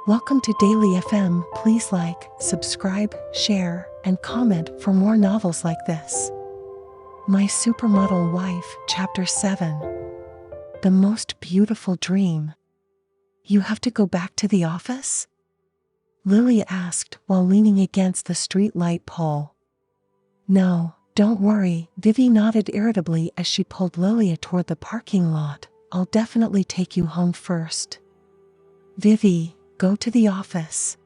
Welcome to Daily FM. Please like, subscribe, share, and comment for more novels like this. My Supermodel Wife, Chapter 7. The Most Beautiful Dream. You have to go back to the office? Lilia asked while leaning against the street light pole. No, don't worry, Vivi nodded irritably as she pulled Lilia toward the parking lot. I'll definitely take you home first. Vivi, go to the office.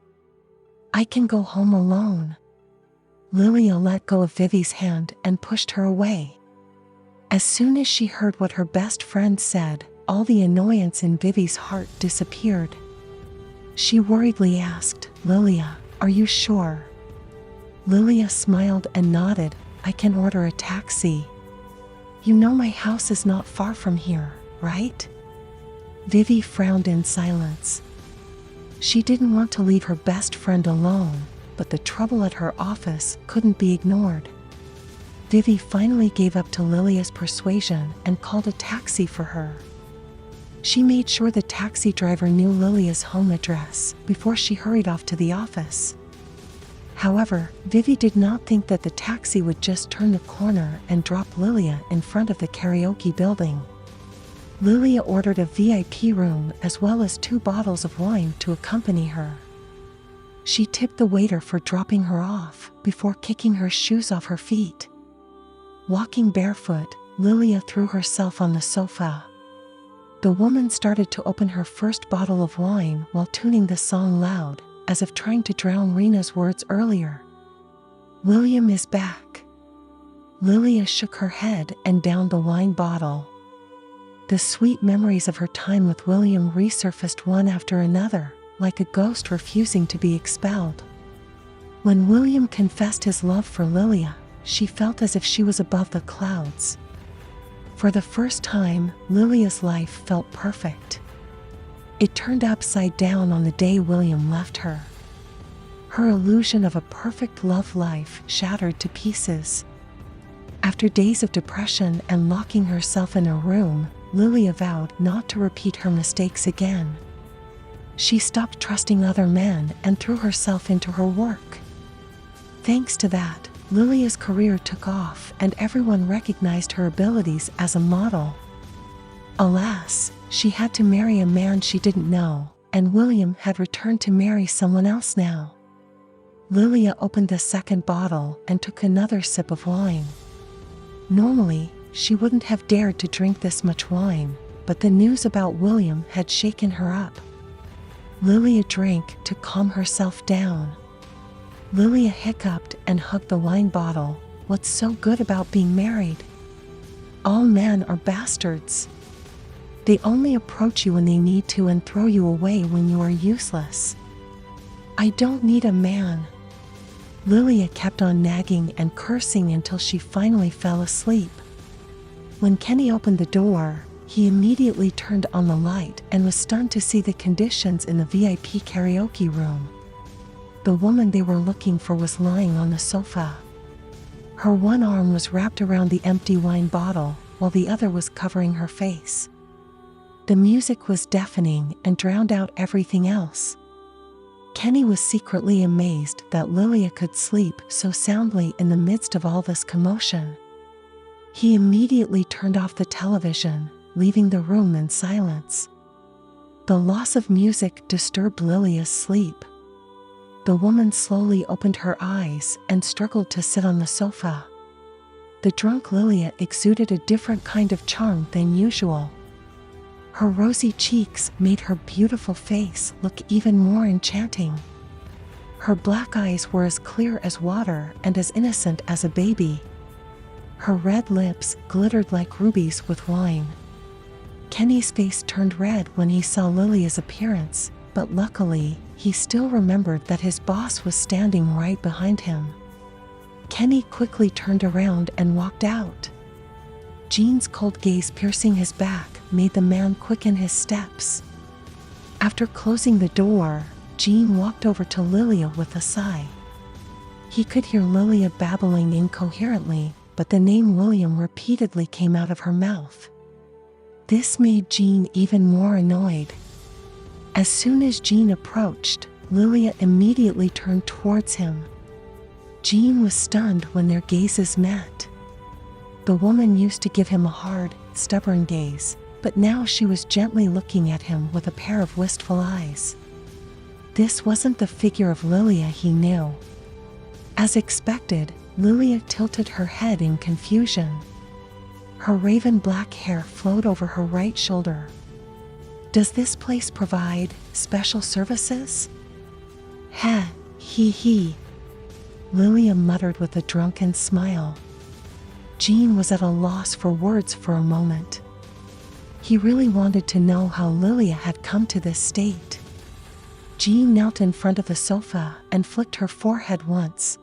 I can go home alone. Lilia let go of Vivi's hand and pushed her away. As soon as she heard what her best friend said, all the annoyance in Vivi's heart disappeared. She worriedly asked, Lilia, are you sure? Lilia smiled and nodded. I can order a taxi. You know my house is not far from here, right? Vivi frowned in silence. She didn't want to leave her best friend alone, but the trouble at her office couldn't be ignored. Vivi finally gave up to Lilia's persuasion and called a taxi for her. She made sure the taxi driver knew Lilia's home address before she hurried off to the office. However, Vivi did not think that the taxi would just turn the corner and drop Lilia in front of the karaoke building. Lilia ordered a VIP room as well as 2 bottles of wine to accompany her. She tipped the waiter for dropping her off before kicking her shoes off her feet. Walking barefoot, Lilia threw herself on the sofa. The woman started to open her first bottle of wine while tuning the song loud, as if trying to drown Rena's words earlier. William is back. Lilia shook her head and downed the wine bottle. The sweet memories of her time with William resurfaced one after another, like a ghost refusing to be expelled. When William confessed his love for Lilia, she felt as if she was above the clouds. For the first time, Lilia's life felt perfect. It turned upside down on the day William left her. Her illusion of a perfect love life shattered to pieces. After days of depression and locking herself in a room, Lilia vowed not to repeat her mistakes again. She stopped trusting other men and threw herself into her work. Thanks to that, Lilia's career took off and everyone recognized her abilities as a model. Alas, she had to marry a man she didn't know, and William had returned to marry someone else now. Lilia opened the second bottle and took another sip of wine. Normally, she wouldn't have dared to drink this much wine, but the news about William had shaken her up. Lilia drank to calm herself down. Lilia hiccuped and hugged the wine bottle. What's so good about being married? All men are bastards. They only approach you when they need to and throw you away when you are useless. I don't need a man. Lilia kept on nagging and cursing until she finally fell asleep. When Kenny opened the door, he immediately turned on the light and was stunned to see the conditions in the VIP karaoke room. The woman they were looking for was lying on the sofa. Her one arm was wrapped around the empty wine bottle, while the other was covering her face. The music was deafening and drowned out everything else. Kenny was secretly amazed that Lilia could sleep so soundly in the midst of all this commotion. He immediately turned off the television, leaving the room in silence. The loss of music disturbed Lilia's sleep. The woman slowly opened her eyes and struggled to sit on the sofa. The drunk Lilia exuded a different kind of charm than usual. Her rosy cheeks made her beautiful face look even more enchanting. Her black eyes were as clear as water and as innocent as a baby. Her red lips glittered like rubies with wine. Kenny's face turned red when he saw Lilia's appearance, but luckily, he still remembered that his boss was standing right behind him. Kenny quickly turned around and walked out. Jean's cold gaze piercing his back made the man quicken his steps. After closing the door, Jean walked over to Lilia with a sigh. He could hear Lilia babbling incoherently, but the name William repeatedly came out of her mouth. This made Jean even more annoyed. As soon as Jean approached, Lilia immediately turned towards him. Jean was stunned when their gazes met. The woman used to give him a hard, stubborn gaze, but now she was gently looking at him with a pair of wistful eyes. This wasn't the figure of Lilia he knew. As expected, Lilia tilted her head in confusion. Her raven black hair flowed over her right shoulder. Does this place provide special services? Heh, he. Lilia muttered with a drunken smile. Jean was at a loss for words for a moment. He really wanted to know how Lilia had come to this state. Jean knelt in front of the sofa and flicked her forehead once.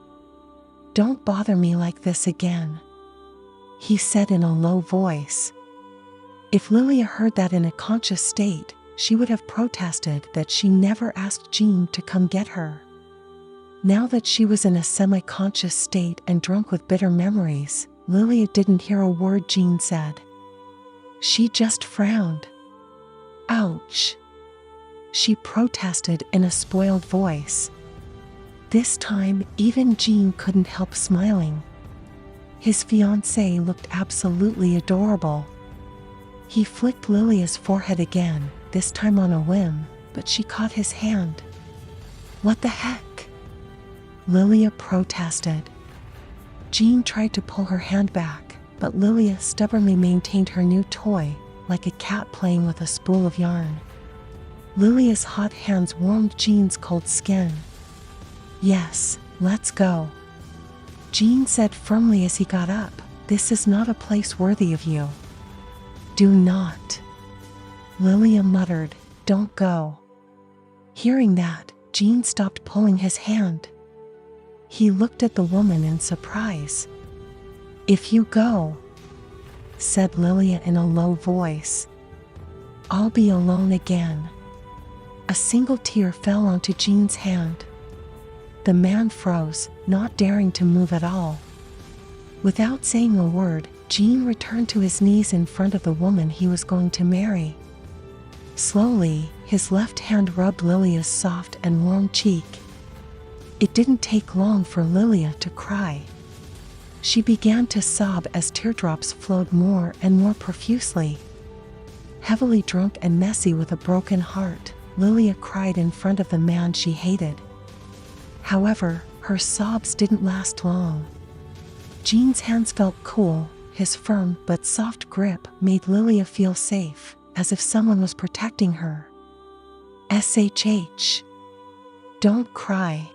"Don't bother me like this again," he said in a low voice. If Lilia heard that in a conscious state, she would have protested that she never asked Jean to come get her. Now that she was in a semi-conscious state and drunk with bitter memories, Lilia didn't hear a word Jean said. She just frowned. "Ouch," she protested in a spoiled voice. This time, even Jean couldn't help smiling. His fiancée looked absolutely adorable. He flicked Lilia's forehead again, this time on a whim, but she caught his hand. "What the heck?" Lilia protested. Jean tried to pull her hand back, but Lilia stubbornly maintained her new toy, like a cat playing with a spool of yarn. Lilia's hot hands warmed Jean's cold skin. "Yes, let's go," Jean said firmly as he got up. "This is not a place worthy of you." "Do not," Lilia muttered. "Don't go." Hearing that, Jean stopped pulling his hand. He looked at the woman in surprise. "If you go," said Lilia in a low voice, "I'll be alone again." A single tear fell onto Jean's hand. The man froze, not daring to move at all. Without saying a word, Jean returned to his knees in front of the woman he was going to marry. Slowly, his left hand rubbed Lilia's soft and warm cheek. It didn't take long for Lilia to cry. She began to sob as teardrops flowed more and more profusely. Heavily drunk and messy with a broken heart, Lilia cried in front of the man she hated. However, her sobs didn't last long. Jean's hands felt cool. His firm but soft grip made Lilia feel safe, as if someone was protecting her. "SHH. Don't cry,"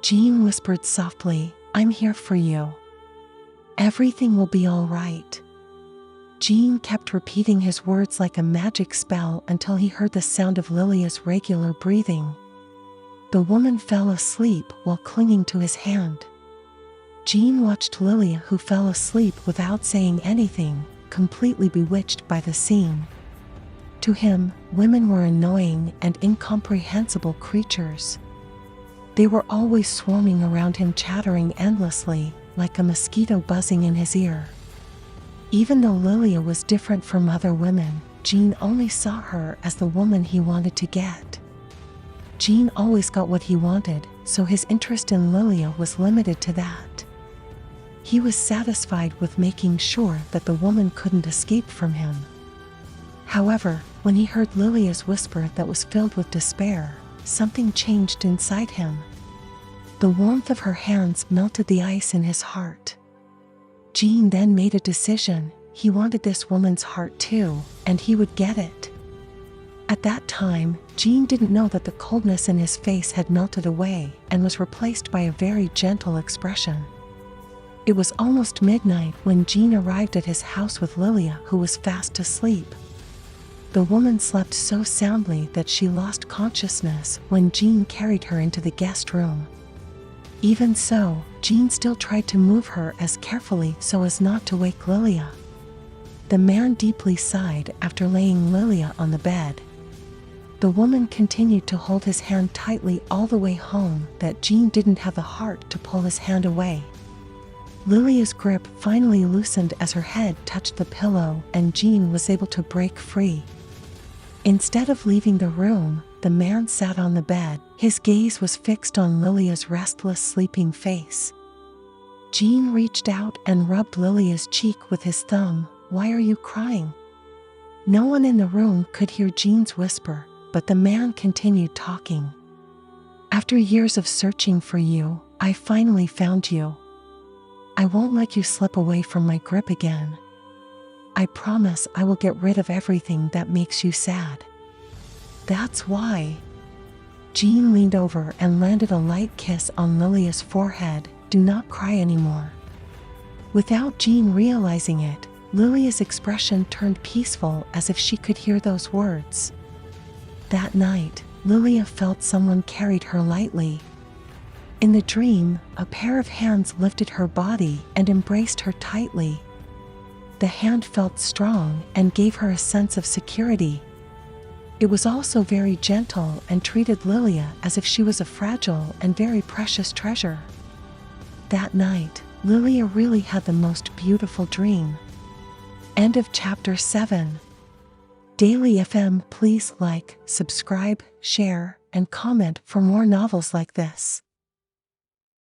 Jean whispered softly. "I'm here for you. Everything will be all right." Jean kept repeating his words like a magic spell until he heard the sound of Lilia's regular breathing. The woman fell asleep while clinging to his hand. Jean watched Lilia, who fell asleep without saying anything, completely bewitched by the scene. To him, women were annoying and incomprehensible creatures. They were always swarming around him, chattering endlessly, like a mosquito buzzing in his ear. Even though Lilia was different from other women, Jean only saw her as the woman he wanted to get. Jean always got what he wanted, so his interest in Lilia was limited to that. He was satisfied with making sure that the woman couldn't escape from him. However, when he heard Lilia's whisper that was filled with despair, something changed inside him. The warmth of her hands melted the ice in his heart. Jean then made a decision. He wanted this woman's heart too, and he would get it. At that time, Jean didn't know that the coldness in his face had melted away and was replaced by a very gentle expression. It was almost midnight when Jean arrived at his house with Lilia, who was fast asleep. The woman slept so soundly that she lost consciousness when Jean carried her into the guest room. Even so, Jean still tried to move her as carefully so as not to wake Lilia. The man deeply sighed after laying Lilia on the bed. The woman continued to hold his hand tightly all the way home, that Jean didn't have the heart to pull his hand away. Lilia's grip finally loosened as her head touched the pillow and Jean was able to break free. Instead of leaving the room, the man sat on the bed. His gaze was fixed on Lilia's restless, sleeping face. Jean reached out and rubbed Lilia's cheek with his thumb. "Why are you crying?" No one in the room could hear Jean's whisper, but the man continued talking. "After years of searching for you, I finally found you. I won't let you slip away from my grip again. I promise I will get rid of everything that makes you sad." "That's why." Jean leaned over and landed a light kiss on Lilia's forehead. "Do not cry anymore." Without Jean realizing it, Lilia's expression turned peaceful as if she could hear those words. That night, Lilia felt someone carried her lightly. In the dream, a pair of hands lifted her body and embraced her tightly. The hand felt strong and gave her a sense of security. It was also very gentle and treated Lilia as if she was a fragile and very precious treasure. That night, Lilia really had the most beautiful dream. End of chapter 7. Daily FM, please like, subscribe, share, and comment for more novels like this.